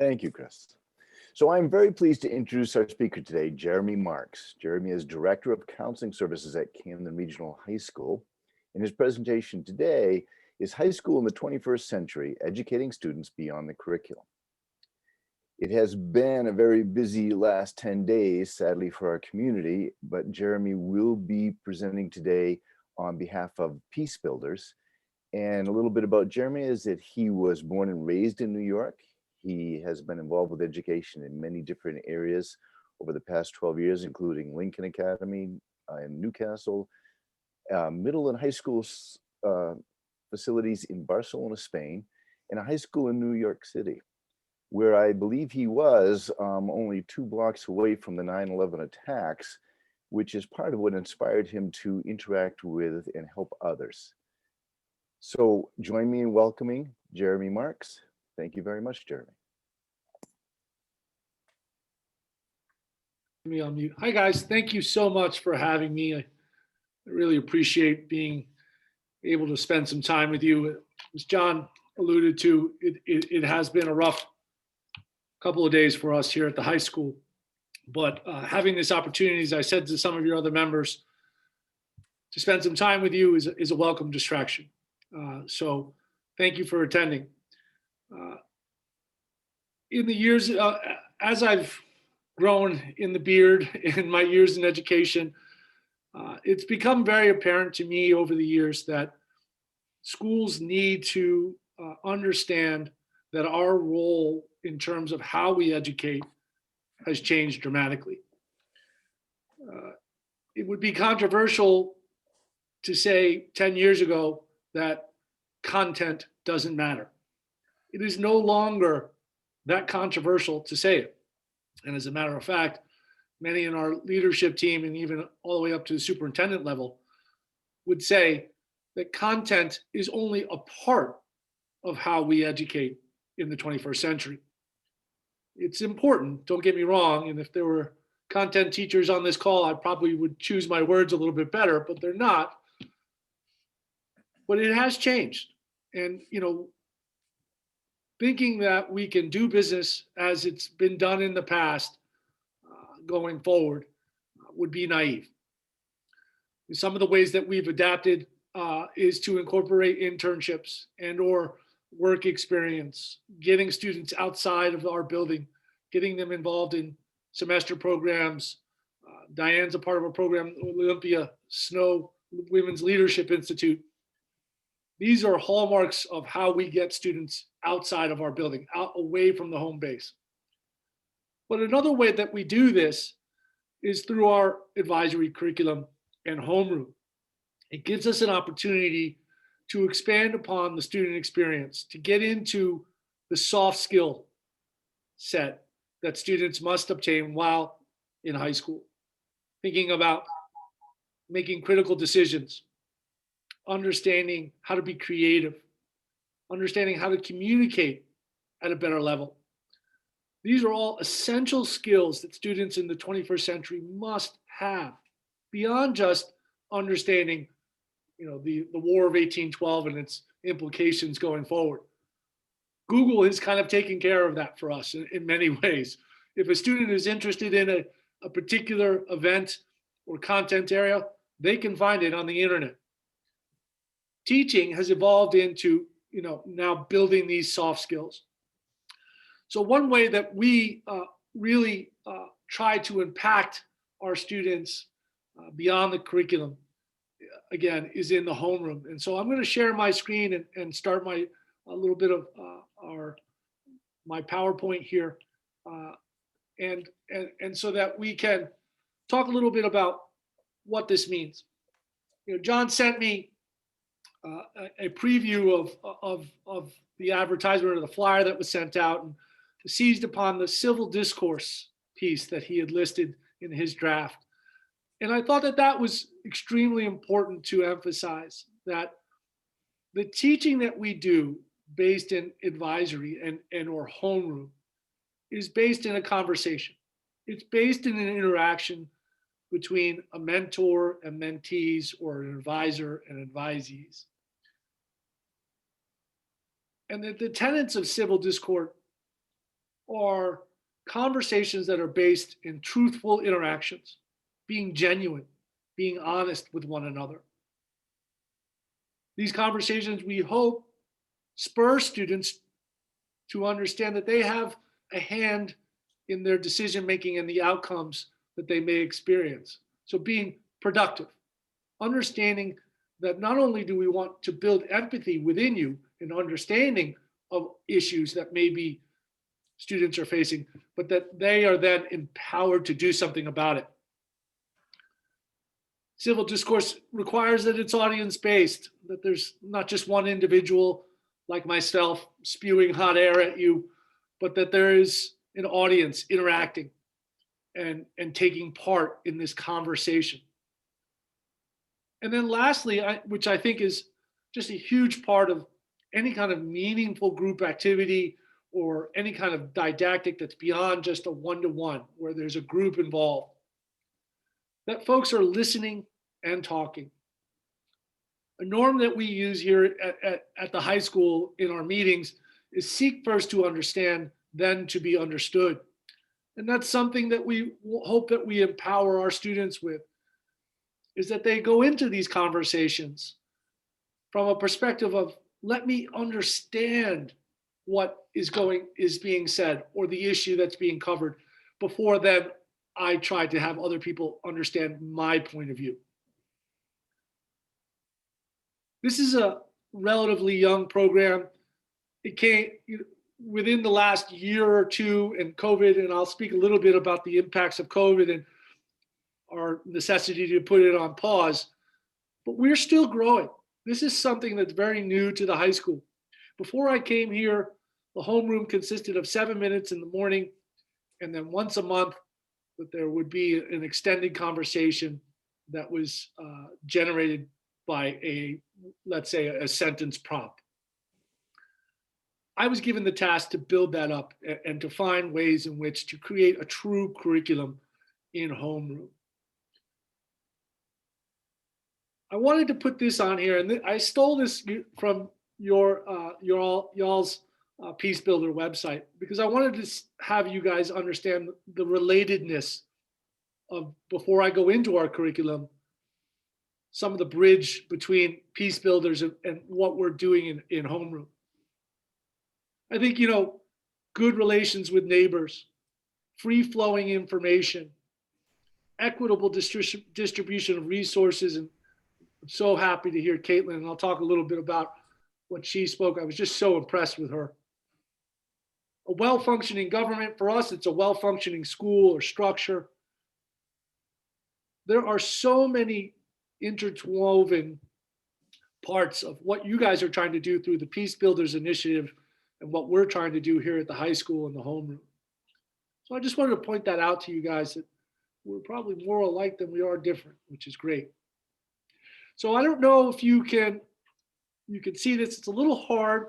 Thank you, Chris. So I'm very pleased to introduce our speaker today, Jeremy Marks. Jeremy is Director of Counseling Services at Camden Regional High School. And his presentation today is High School in the 21st Century, Educating Students Beyond the Curriculum. It has been a very busy last 10 days, sadly, for our community, but Jeremy will be presenting today on behalf of Peace Builders. And a little bit about Jeremy is that he was born and raised in New York. He has been involved with education in many different areas over the past 12 years, including Lincoln Academy in Newcastle, middle and high school facilities in Barcelona, Spain, and a high school in New York City, where I believe he was only 2 blocks away from the 9/11 attacks, which is part of what inspired him to interact with and help others. So join me in welcoming Jeremy Marks. Thank you very much, Jeremy. Me on mute. Hi, guys. Thank you so much for having me. I really appreciate being able to spend some time with you. As John alluded to, it has been a rough couple of days for us here at the high school. But having this opportunity, as I said to some of your other members, to spend some time with you is a welcome distraction. So thank you for attending. In the years, as I've grown in the beard in my years in education, it's become very apparent to me over the years that schools need to understand that our role in terms of how we educate has changed dramatically. It would be controversial to say 10 years ago that content doesn't matter. It is no longer that controversial to say it. And as a matter of fact, many in our leadership team and even all the way up to the superintendent level would say that content is only a part of how we educate in the 21st century. It's important, don't get me wrong, and if there were content teachers on this call, I probably would choose my words a little bit better, but they're not. But it has changed. And, thinking that we can do business as it's been done in the past going forward would be naive. Some of the ways that we've adapted is to incorporate internships and or work experience, getting students outside of our building, getting them involved in semester programs. Diane's a part of a program, Olympia Snow Women's Leadership Institute. These are hallmarks of how we get students outside of our building, out away from the home base. But another way that we do this is through our advisory curriculum and homeroom. It gives us an opportunity to expand upon the student experience, to get into the soft skill set that students must obtain while in high school. Thinking about making critical decisions, understanding how to be creative, understanding how to communicate at a better level. These are all essential skills that students in the 21st century must have beyond just understanding, the War of 1812 and its implications going forward. Google has kind of taken care of that for us in many ways. If a student is interested in a particular event or content area, they can find it on the internet. Teaching has evolved into, now building these soft skills. So one way that we really try to impact our students beyond the curriculum, again, is in the homeroom. And so I'm going to share my screen and start a little bit of my PowerPoint here, and so that we can talk a little bit about what this means. John sent me a preview of the advertisement or the flyer that was sent out, and seized upon the civil discourse piece that he had listed in his draft. And I thought that was extremely important to emphasize, that the teaching that we do based in advisory and or homeroom is based in a conversation. It's based in an interaction between a mentor and mentees, or an advisor and advisees. And the tenets of civil discourse are conversations that are based in truthful interactions, being genuine, being honest with one another. These conversations, we hope, spur students to understand that they have a hand in their decision making and the outcomes that they may experience. So, being productive, understanding that not only do we want to build empathy within you and understanding of issues that maybe students are facing, but that they are then empowered to do something about it. Civil discourse requires that it's audience based, that there's not just one individual like myself spewing hot air at you, but that there is an audience interacting and taking part in this conversation. And then lastly, which I think is just a huge part of any kind of meaningful group activity or any kind of didactic that's beyond just a one-to-one where there's a group involved, that folks are listening and talking. A norm that we use here at the high school in our meetings is seek first to understand, then to be understood. And that's something that we hope that we empower our students with, is that they go into these conversations from a perspective of, let me understand what is being said or the issue that's being covered before then I try to have other people understand my point of view. This is a relatively young program. It came within the last year or two and COVID, and I'll speak a little bit about the impacts of COVID and our necessity to put it on pause, but we're still growing. This is something that's very new to the high school. Before I came here, the homeroom consisted of 7 minutes in the morning, and then once a month, that there would be an extended conversation that was generated by let's say, a sentence prompt. I was given the task to build that up and to find ways in which to create a true curriculum in homeroom. I wanted to put this on here, and I stole this from y'all's Peace Builder website, because I wanted to have you guys understand the relatedness of, before I go into our curriculum, some of the bridge between Peace Builders and what we're doing in homeroom. I think, good relations with neighbors, free flowing information, equitable distribution of resources. And I'm so happy to hear Caitlin, and I'll talk a little bit about what she spoke. I was just so impressed with her. A well-functioning government, for us, it's a well-functioning school or structure. There are so many interwoven parts of what you guys are trying to do through the Peace Builders Initiative and what we're trying to do here at the high school and the homeroom. So I just wanted to point that out to you guys, that we're probably more alike than we are different, which is great. So I don't know if you can see this. It's a little hard,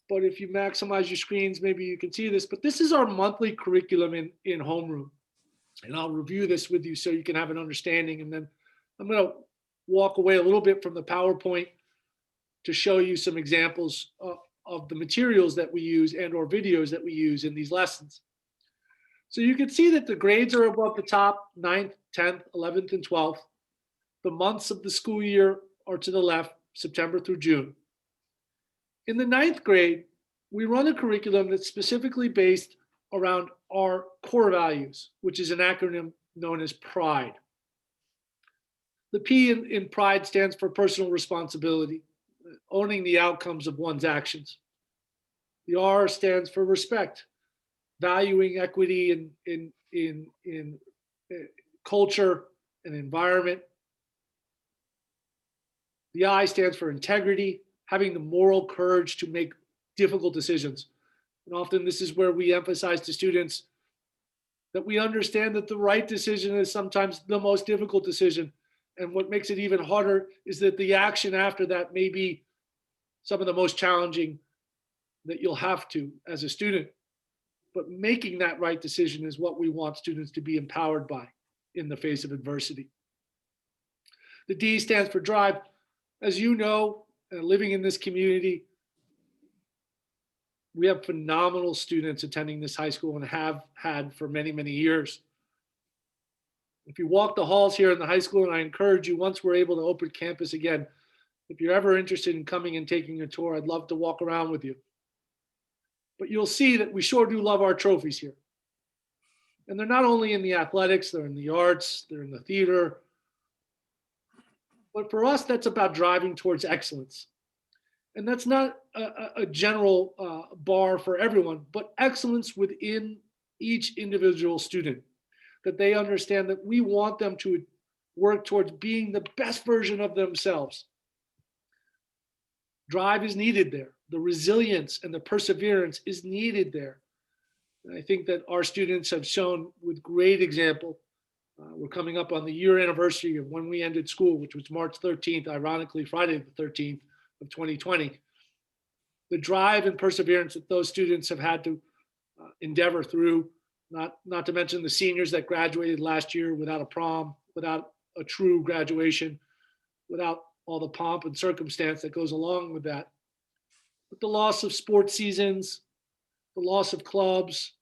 but if you maximize your screens, maybe you can see this. But this is our monthly curriculum in homeroom. And I'll review this with you so you can have an understanding. And then I'm going to walk away a little bit from the PowerPoint to show you some examples of the materials that we use and or videos that we use in these lessons. So you can see that the grades are above the top, 9th, 10th, 11th, and 12th. The months of the school year are to the left, September through June. In the 9th grade, we run a curriculum that's specifically based around our core values, which is an acronym known as PRIDE. The P in PRIDE stands for personal responsibility, owning the outcomes of one's actions. The R stands for respect, valuing equity in culture and environment. The I stands for integrity, having the moral courage to make difficult decisions. And often this is where we emphasize to students that we understand that the right decision is sometimes the most difficult decision. And what makes it even harder is that the action after that may be some of the most challenging that you'll have to as a student. But making that right decision is what we want students to be empowered by in the face of adversity. The D stands for drive. As you know, living in this community, We have phenomenal students attending this high school and have had for many, many years. If you walk the halls here in the high school, and I encourage you, once we're able to open campus again, if you're ever interested in coming and taking a tour, I'd love to walk around with you. But you'll see that we sure do love our trophies here. And they're not only in the athletics, they're in the arts, they're in the theater. But for us, that's about driving towards excellence. And that's not a general bar for everyone, but excellence within each individual student, that they understand that we want them to work towards being the best version of themselves. Drive is needed there. The resilience and the perseverance is needed there. And I think that our students have shown with great example. We're coming up on the year anniversary of when we ended school, which was March 13th, ironically, Friday the 13th of 2020. The drive and perseverance that those students have had to endeavor through, not to mention the seniors that graduated last year without a prom, without a true graduation, without all the pomp and circumstance that goes along with that. But the loss of sports seasons, the loss of clubs,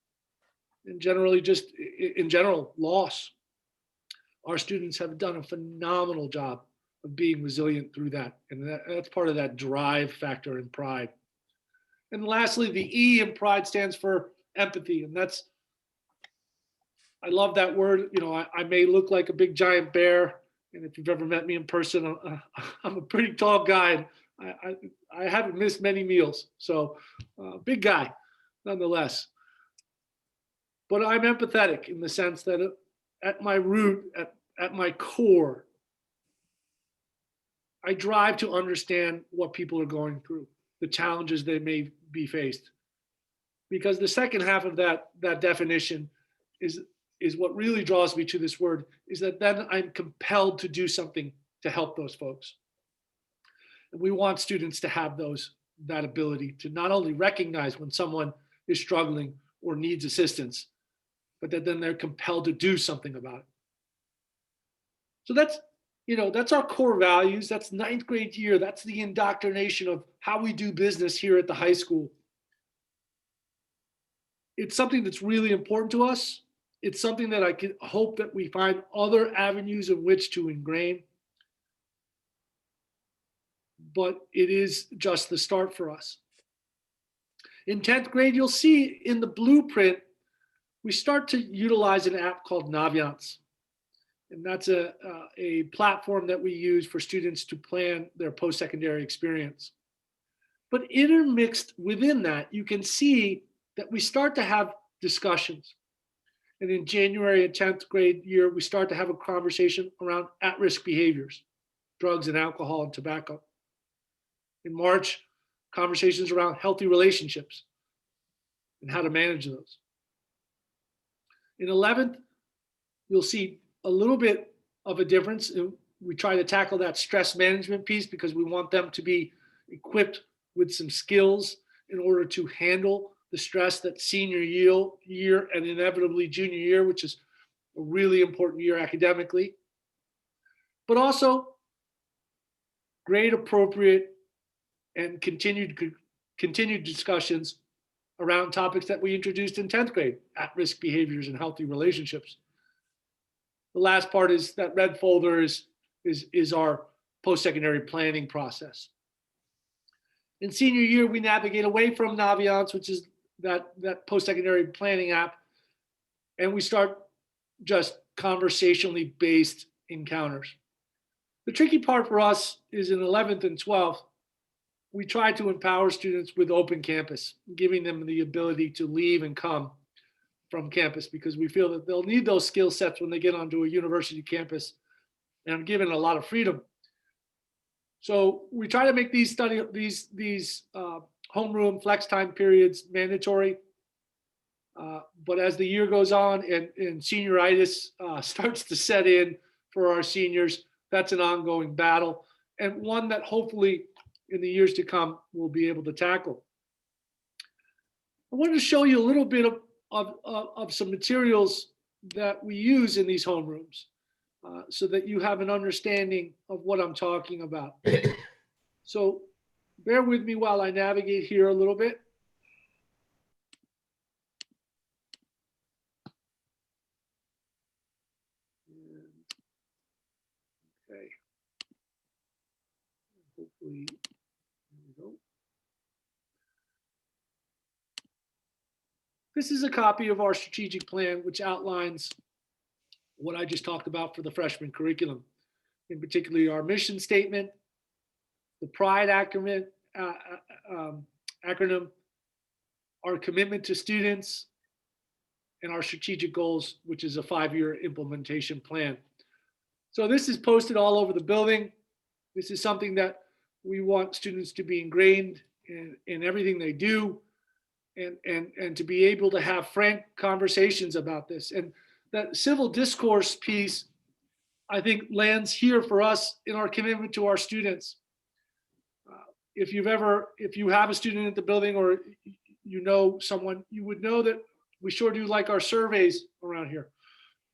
and generally just in general, loss. Our students have done a phenomenal job of being resilient through that. And that's part of that drive factor and pride. And lastly, the E in pride stands for empathy. And that's, I love that word. You know, I may look like a big giant bear. And if you've ever met me in person, I'm a pretty tall guy. I haven't missed many meals. So big guy, nonetheless. But I'm empathetic in the sense that at my root, at my core, I drive to understand what people are going through, the challenges they may be faced. Because the second half of that definition is what really draws me to this word, is that then I'm compelled to do something to help those folks. And we want students to have that ability to not only recognize when someone is struggling or needs assistance, but that then they're compelled to do something about it. So that's our core values. That's ninth grade year. That's the indoctrination of how we do business here at the high school. It's something that's really important to us. It's something that I can hope that we find other avenues in which to ingrain. But it is just the start for us. In 10th grade, you'll see in the blueprint, we start to utilize an app called Naviance. And that's a platform that we use for students to plan their post-secondary experience. But intermixed within that, you can see that we start to have discussions. And in January of 10th grade year, we start to have a conversation around at-risk behaviors, drugs and alcohol and tobacco. In March, conversations around healthy relationships and how to manage those. In 11th, you'll see a little bit of a difference. We try to tackle that stress management piece because we want them to be equipped with some skills in order to handle the stress that senior year and inevitably junior year, which is a really important year academically, but also grade appropriate and continued discussions around topics that we introduced in 10th grade, at-risk behaviors and healthy relationships. The last part is that red folder is our post-secondary planning process. In senior year, we navigate away from Naviance, which is that post-secondary planning app, and we start just conversationally based encounters. The tricky part for us is in 11th and 12th, we try to empower students with open campus, giving them the ability to leave and come from campus because we feel that they'll need those skill sets when they get onto a university campus and are given a lot of freedom. So we try to make these homeroom flex time periods mandatory. But as the year goes on and senioritis starts to set in for our seniors, that's an ongoing battle and one that hopefully in the years to come we'll be able to tackle. I wanted to show you a little bit of some materials that we use in these homerooms so that you have an understanding of what I'm talking about. So bear with me while I navigate here a little bit. This is a copy of our strategic plan, which outlines what I just talked about for the freshman curriculum, in particular our mission statement, the PRIDE acronym, our commitment to students, and our strategic goals, which is a 5-year implementation plan. So this is posted all over the building. This is something that we want students to be ingrained in everything they do, and to be able to have frank conversations about this. And that civil discourse piece, I think, lands here for us in our commitment to our students. If you have a student at the building, or you know someone, you would know that we sure do like our surveys around here.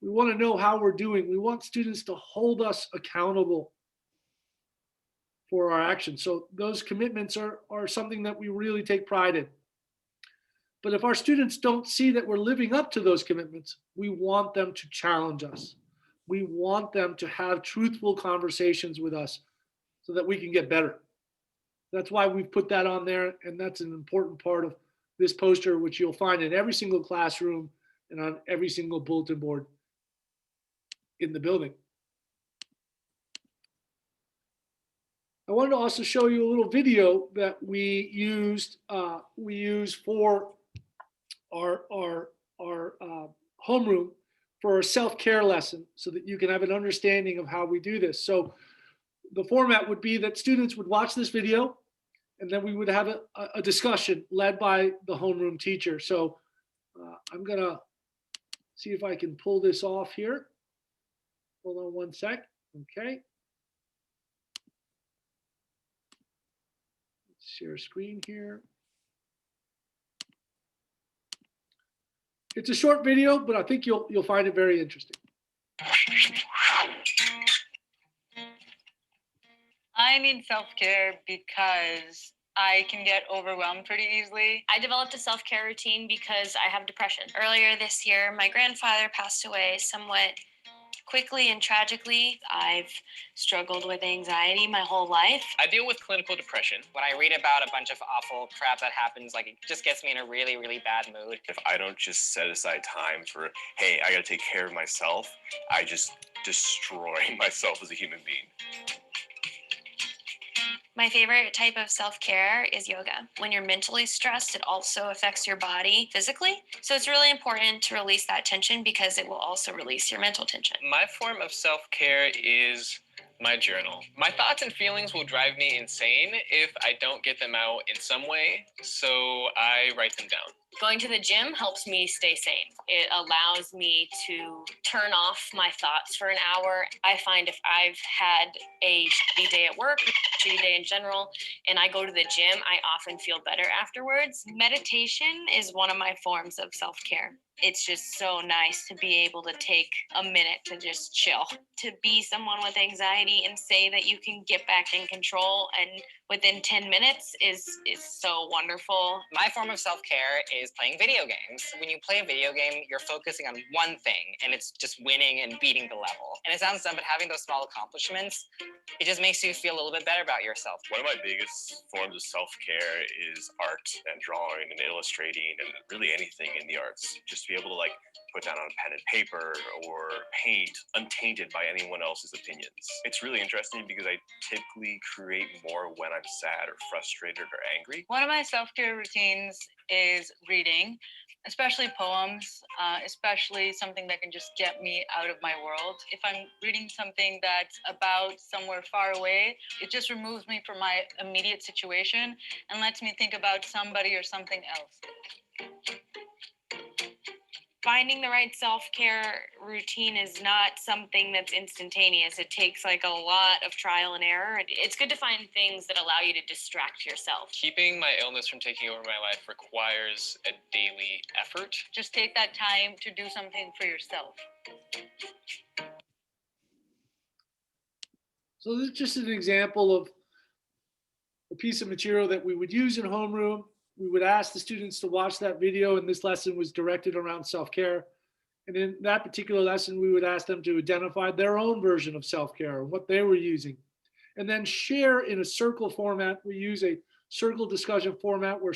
We want to know how we're doing. We want students to hold us accountable for our actions. So those commitments are something that we really take pride in. But if our students don't see that we're living up to those commitments, we want them to challenge us. We want them to have truthful conversations with us so that we can get better. That's why we've put that on there, and that's an important part of this poster, which you'll find in every single classroom and on every single bulletin board in the building. I wanted to also show you a little video that we use for our homeroom for a self-care lesson, so that you can have an understanding of how we do this. So the format would be that students would watch this video, and then we would have a discussion led by the homeroom teacher. So I'm gonna see if I can pull this off here. Hold on one sec. Okay. Let's share screen here. It's a short video, but I think you'll find it very interesting. I need self-care because I can get overwhelmed pretty easily. I developed a self-care routine because I have depression. Earlier this year, my grandfather passed away somewhat quickly and tragically. I've struggled with anxiety my whole life. I deal with clinical depression. When I read about a bunch of awful crap that happens, like, it just gets me in a really, really bad mood. If I don't just set aside time for, hey, I gotta take care of myself, I just destroy myself as a human being. My favorite type of self-care is yoga. When you're mentally stressed, it also affects your body physically. So it's really important to release that tension, because it will also release your mental tension. My form of self-care is my journal. My thoughts and feelings will drive me insane if I don't get them out in some way, so I write them down. Going to the gym helps me stay sane. It allows me to turn off my thoughts for an hour. I find if I've had a shitty day at work, shitty day in general, and I go to the gym, I often feel better afterwards. Meditation is one of my forms of self-care. It's just so nice to be able to take a minute to just chill, to be someone with anxiety and say that you can get back in control and within 10 minutes is so wonderful. My form of self-care is playing video games. When you play a video game, you're focusing on one thing, and it's just winning and beating the level. And it sounds dumb, but having those small accomplishments, it just makes you feel a little bit better about yourself. One of my biggest forms of self-care is art and drawing and illustrating and really anything in the arts. Just to be able to put down on a pen and paper or paint untainted by anyone else's opinions. It's really interesting because I typically create more when I'm sad or frustrated or angry. One of my self-care routines is reading, especially poems, especially something that can just get me out of my world. If I'm reading something that's about somewhere far away, it just removes me from my immediate situation and lets me think about somebody or something else. Finding the right self-care routine is not something that's instantaneous. It takes a lot of trial and error. It's good to find things that allow you to distract yourself. Keeping my illness from taking over my life requires a daily effort. Just take that time to do something for yourself. So this is just an example of a piece of material that we would use in homeroom. We would ask the students to watch that video, and this lesson was directed around self-care. And in that particular lesson, we would ask them to identify their own version of self-care and what they were using, and then share in a circle format. We use a circle discussion format where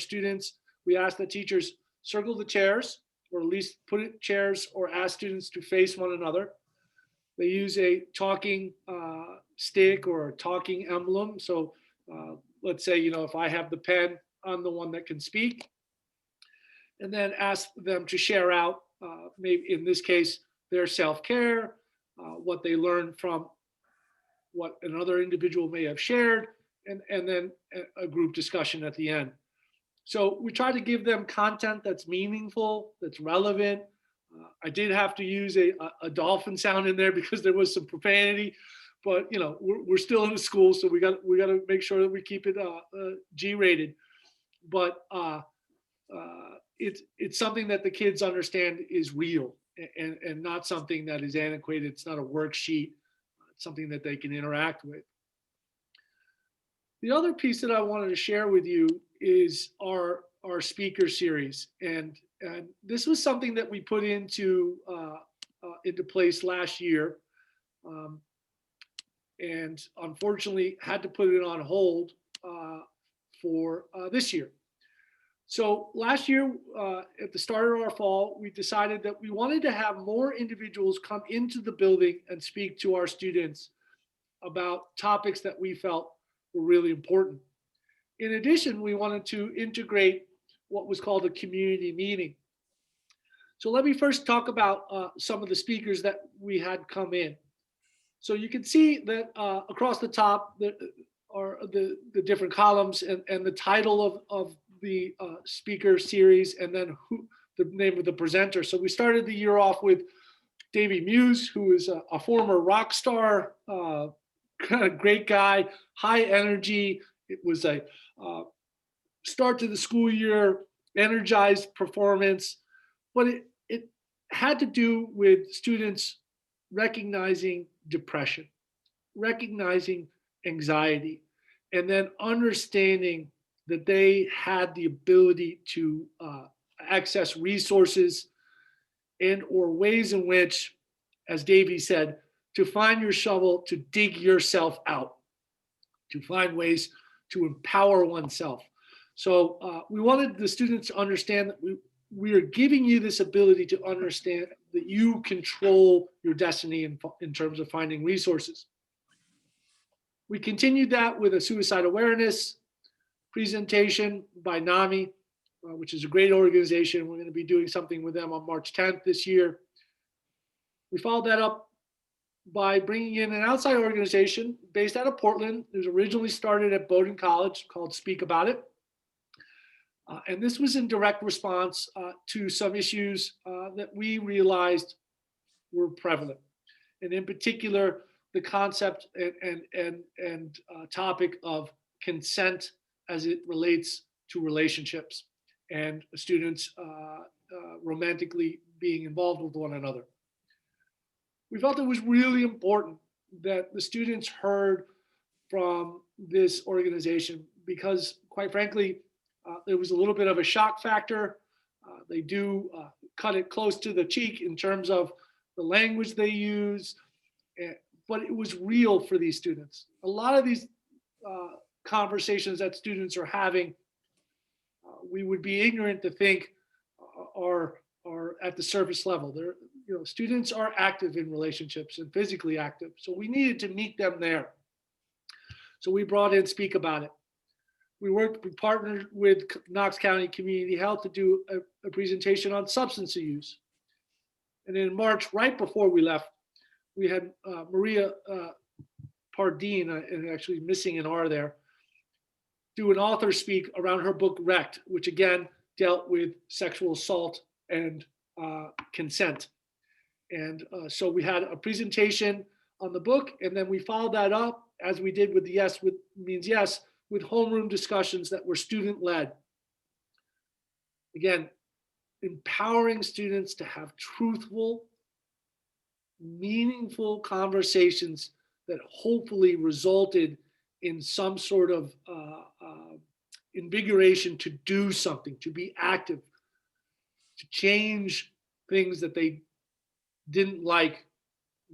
we ask the teachers circle the chairs, or at least put it chairs or ask students to face one another. They use a talking stick or a talking emblem. So let's say, if I have the pen, I'm the one that can speak. And then ask them to share out, maybe in this case, their self-care, what they learned from what another individual may have shared, and then a group discussion at the end. So we try to give them content that's meaningful, that's relevant. I did have to use a dolphin sound in there because there was some profanity, but we're still in a school, so we got to make sure that we keep it G-rated. But it's something that the kids understand is real and not something that is antiquated. It's not a worksheet. It's something that they can interact with. The other piece that I wanted to share with you is our speaker series, and this was something that we put into place last year, and unfortunately had to put it on hold for this year. So last year, at the start of our fall, we decided that we wanted to have more individuals come into the building and speak to our students about topics that we felt were really important. In addition, we wanted to integrate what was called a community meeting. So let me first talk about some of the speakers that we had come in. So you can see that across the top are the different columns and the title of the speaker series, and then the name of the presenter. So we started the year off with Davey Muse, who is a former rock star, kind of great guy, high energy. It was a start to the school year, energized performance, but it had to do with students recognizing depression, recognizing anxiety, and then understanding that they had the ability to access resources and or ways in which, as Davey said, to find your shovel, to dig yourself out, to find ways to empower oneself. So we wanted the students to understand that we are giving you this ability to understand that you control your destiny in terms of finding resources. We continued that with a suicide awareness presentation by NAMI, which is a great organization. We're going to be doing something with them on March 10th this year. We followed that up by bringing in an outside organization based out of Portland. It was originally started at Bowdoin College called Speak About It. And this was in direct response to some issues that we realized were prevalent. And in particular, the concept and topic of consent as it relates to relationships and students romantically being involved with one another. We felt it was really important that the students heard from this organization because, quite frankly, there was a little bit of a shock factor. They do cut it close to the cheek in terms of the language they use, but it was real for these students. A lot of these conversations that students are having, we would be ignorant to think are at the surface level. They're, students are active in relationships and physically active. So we needed to meet them there. So we brought in Speak About It. We partnered with Knox County Community Health to do a presentation on substance use. And in March, right before we left, we had Maria Pardine, and actually missing an R there, do an author speak around her book Wrecked, which again dealt with sexual assault and consent. And so we had a presentation on the book, and then we followed that up, as we did with the Yes Means Yes, with homeroom discussions that were student-led. Again, empowering students to have truthful, meaningful conversations that hopefully resulted in some sort of invigoration to do something, to be active, to change things that they didn't like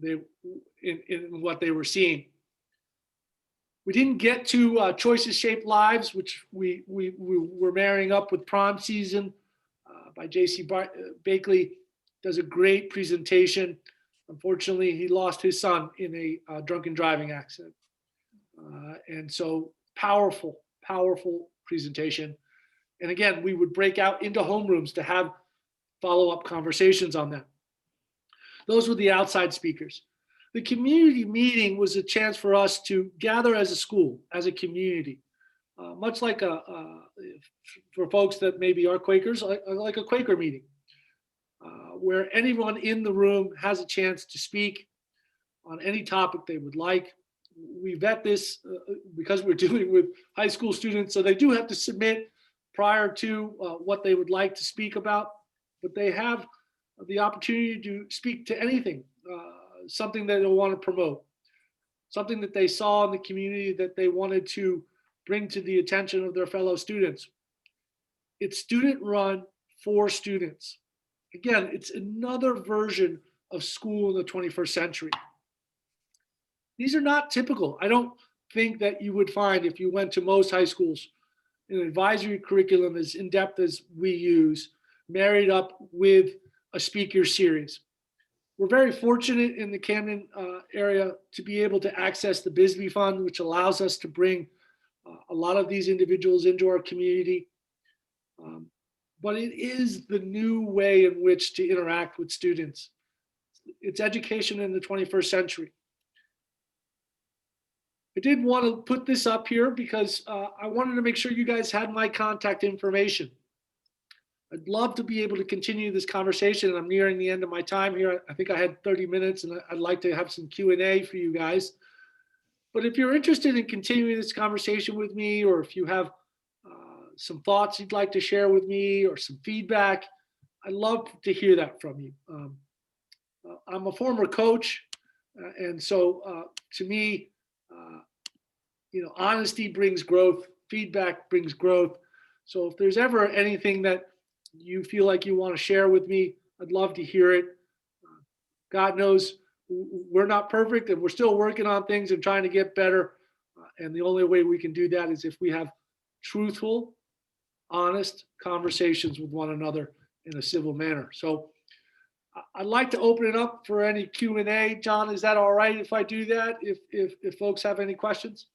in what they were seeing. We didn't get to Choices Shape Lives, which we were marrying up with prom season. by J.C. Bakley, does a great presentation. Unfortunately, he lost his son in a drunken driving accident. And so powerful, powerful presentation. And again, we would break out into homerooms to have follow-up conversations on that. Those were the outside speakers. The community meeting was a chance for us to gather as a school, as a community, much like for folks that maybe are Quakers, like a Quaker meeting, where anyone in the room has a chance to speak on any topic they would like. We vet this because we're dealing with high school students, so they do have to submit prior to what they would like to speak about, but they have the opportunity to speak to anything, something that they want to promote, something that they saw in the community that they wanted to bring to the attention of their fellow students. It's student run for students. Again, it's another version of school in the 21st century. These are not typical. I don't think that you would find, if you went to most high schools, an advisory curriculum as in-depth as we use, married up with a speaker series. We're very fortunate in the Camden area to be able to access the Bisbee Fund, which allows us to bring a lot of these individuals into our community. But it is the new way in which to interact with students. It's education in the 21st century. I did want to put this up here because I wanted to make sure you guys had my contact information. I'd love to be able to continue this conversation. I'm nearing the end of my time here. I think I had 30 minutes and I'd like to have some Q&A for you guys. But if you're interested in continuing this conversation with me, or if you have some thoughts you'd like to share with me or some feedback, I'd love to hear that from you. I'm a former coach. And so to me, honesty brings growth, feedback brings growth. So if there's ever anything that you feel like you want to share with me, I'd love to hear it. God knows we're not perfect and we're still working on things and trying to get better. And the only way we can do that is if we have truthful, honest conversations with one another in a civil manner. So I'd like to open it up for any Q&A. John, is that all right if I do that? If folks have any questions?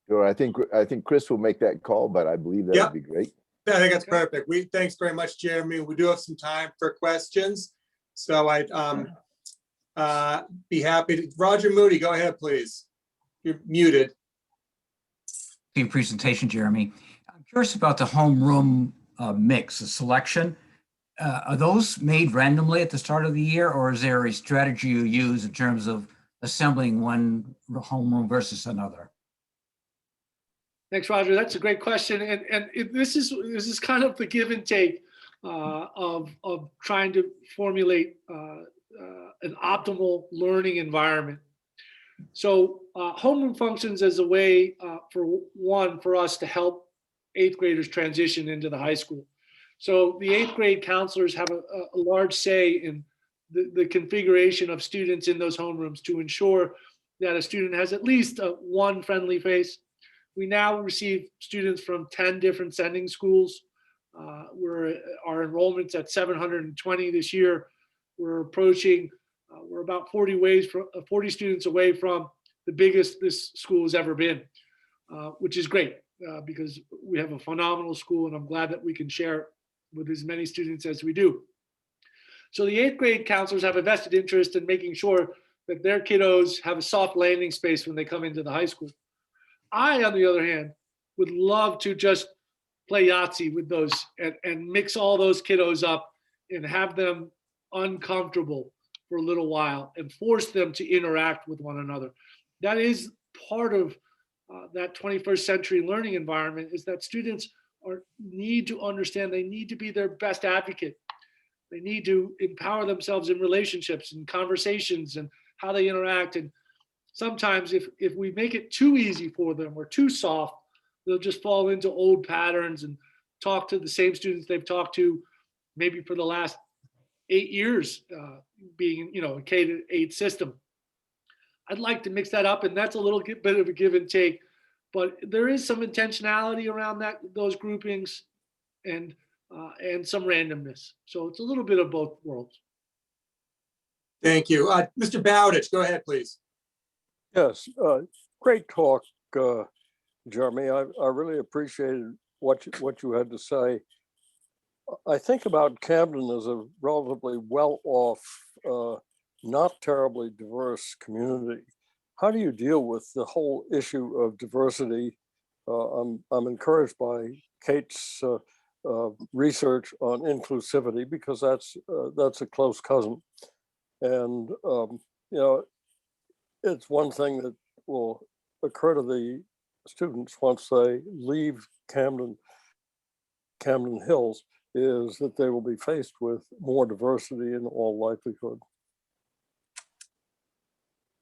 Sure, I think Chris will make that call, but I believe that would be great. Yeah, I think that's perfect. Thanks very much, Jeremy. We do have some time for questions. So I'd be happy to. Roger Moody, go ahead, please. You're muted. Your presentation, Jeremy. I'm curious about the homeroom mix, the selection. Are those made randomly at the start of the year, or is there a strategy you use in terms of assembling one homeroom versus another? Thanks, Roger. That's a great question, and this is kind of the give and take of trying to formulate an optimal learning environment. So homeroom functions as a way for us to help 8th graders transition into the high school. So the 8th grade counselors have a large say in the configuration of students in those homerooms to ensure that a student has at least one friendly face. We now receive students from 10 different sending schools. Our enrollment's at 720 this year. We're approaching, we're about 40 students away from the biggest this school has ever been, which is great because we have a phenomenal school and I'm glad that we can share it with as many students as we do. So the 8th grade counselors have a vested interest in making sure that their kiddos have a soft landing space when they come into the high school. I, on the other hand, would love to just play Yahtzee with those and mix all those kiddos up and have them uncomfortable for a little while and force them to interact with one another. That is part of that 21st century learning environment, is that students need to understand they need to be their best advocate. They need to empower themselves in relationships and conversations and how they interact. And sometimes if we make it too easy for them or too soft, they'll just fall into old patterns and talk to the same students they've talked to maybe for the last 8 years, being a K-8 system. I'd like to mix that up, and that's a little bit of a give and take, but there is some intentionality around those groupings, and and some randomness. So it's a little bit of both worlds. Thank you. Mr. Bowditch, go ahead, please. Yes, great talk, Jeremy. I really appreciated what you had to say. I think about Camden as a relatively well-off, not terribly diverse community. How do you deal with the whole issue of diversity? I'm encouraged by Kate's research on inclusivity, because that's a close cousin. And you know, it's one thing that will occur to the students once they leave Camden Hills, is that they will be faced with more diversity in all likelihood.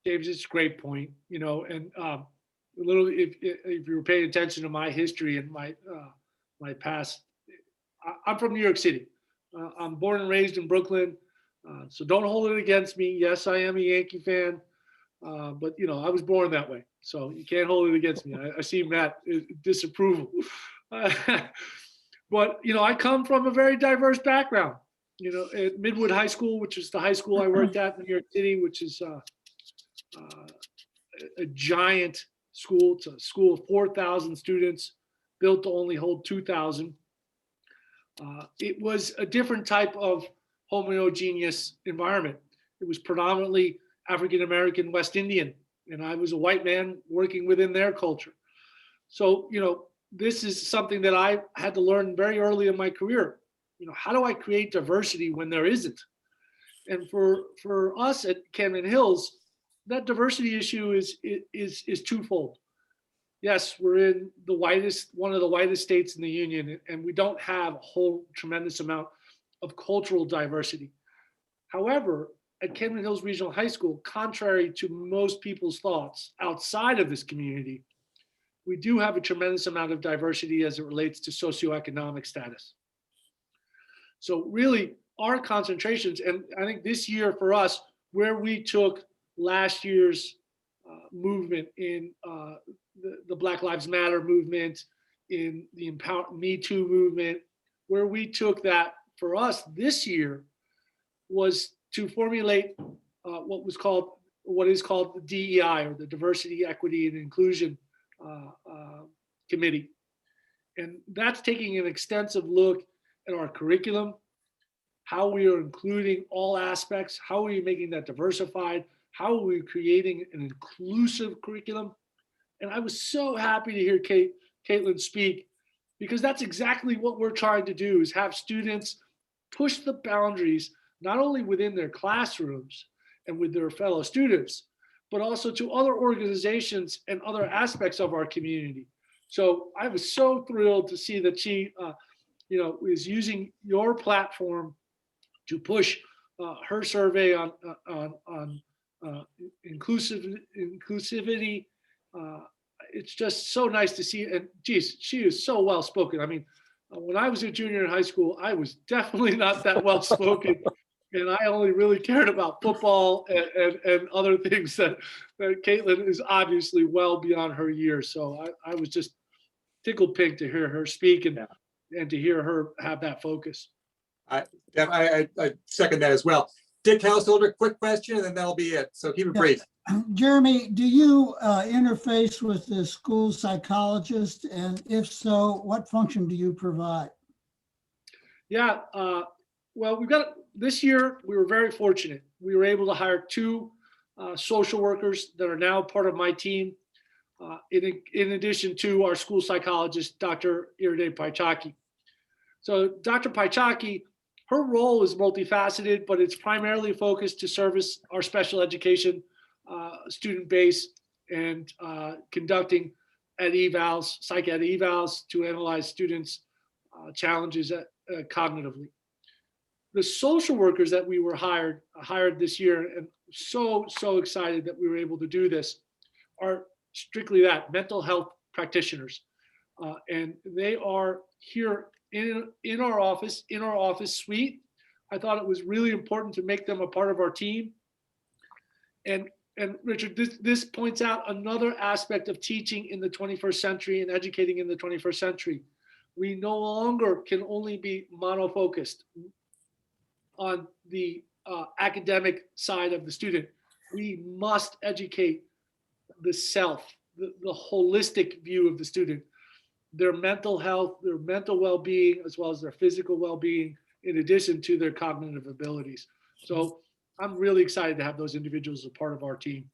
James, it's a great point, you know, and a little, if you were paying attention to my history and my past, I'm from New York City. I'm born and raised in Brooklyn, so don't hold it against me. Yes, I am a Yankee fan, but you know, I was born that way, so you can't hold it against me. I see Matt disapproval. But you know, I come from a very diverse background. You know, at Midwood High School, which is the high school I worked at in New York City, which is a giant school. It's a school of 4,000 students, built to only hold 2,000. It was a different type of homogeneous environment. It was predominantly African-American, West Indian, and I was a white man working within their culture. So, you know, this is something that I had to learn very early in my career. You know, how do I create diversity when there isn't? And for us at Camden Hills, that diversity issue is twofold. Yes, we're in one of the whitest states in the union, and we don't have a whole tremendous amount of cultural diversity. However, at Camden Hills Regional High School, contrary to most people's thoughts outside of this community, we do have a tremendous amount of diversity as it relates to socioeconomic status. So really our concentrations, and I think this year for us, where we took last year's movement in the Black Lives Matter movement, in the Me Too movement, where we took that for us this year was to formulate what is called the DEI, or the Diversity, Equity, and Inclusion Committee. And that's taking an extensive look at our curriculum, how we are including all aspects, how are we making that diversified, how are we creating an inclusive curriculum. And I was so happy to hear Caitlin speak, because that's exactly what we're trying to do, is have students push the boundaries, not only within their classrooms and with their fellow students, but also to other organizations and other aspects of our community. So I was so thrilled to see that she, you know, is using your platform to push her survey on inclusivity. It's just so nice to see, and geez, she is so well spoken. I mean, when I was a junior in high school, I was definitely not that well spoken. And I only really cared about football and other things that Caitlin is obviously well beyond her years. So I was just tickled pink to hear her speak and to hear her have that focus. I second that as well. Dick Householder, quick question, and then that'll be it. So keep it brief. Jeremy, do you interface with the school psychologist? And if so, what function do you provide? Yeah, well, this year, we were very fortunate. We were able to hire 2 social workers that are now part of my team, in addition to our school psychologist, Dr. Iride Paichaki. So Dr. Paichaki, her role is multifaceted, but it's primarily focused to service our special education student base and conducting ed evals, psych ed evals to analyze students' challenges cognitively. The social workers that we were hired this year, and so excited that we were able to do this, are strictly that, mental health practitioners. And they are here in our office suite. I thought it was really important to make them a part of our team. And Richard, this points out another aspect of teaching in the 21st century and educating in the 21st century. We no longer can only be monofocused on the academic side of the student. We must educate the self, the holistic view of the student, their mental health, their mental well-being, as well as their physical well-being, in addition to their cognitive abilities. So I'm really excited to have those individuals as a part of our team.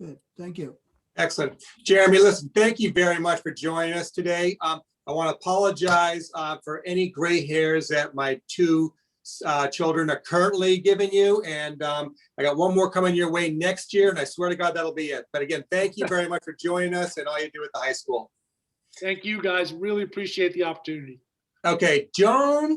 Good, thank you. Excellent. Jeremy, listen, thank you very much for joining us today. I want to apologize for any gray hairs that my two children are currently giving you. And I got one more coming your way next year, and I swear to God, that'll be it. But again, thank you very much for joining us and all you do at the high school. Thank you, guys. Really appreciate the opportunity. Okay, Joan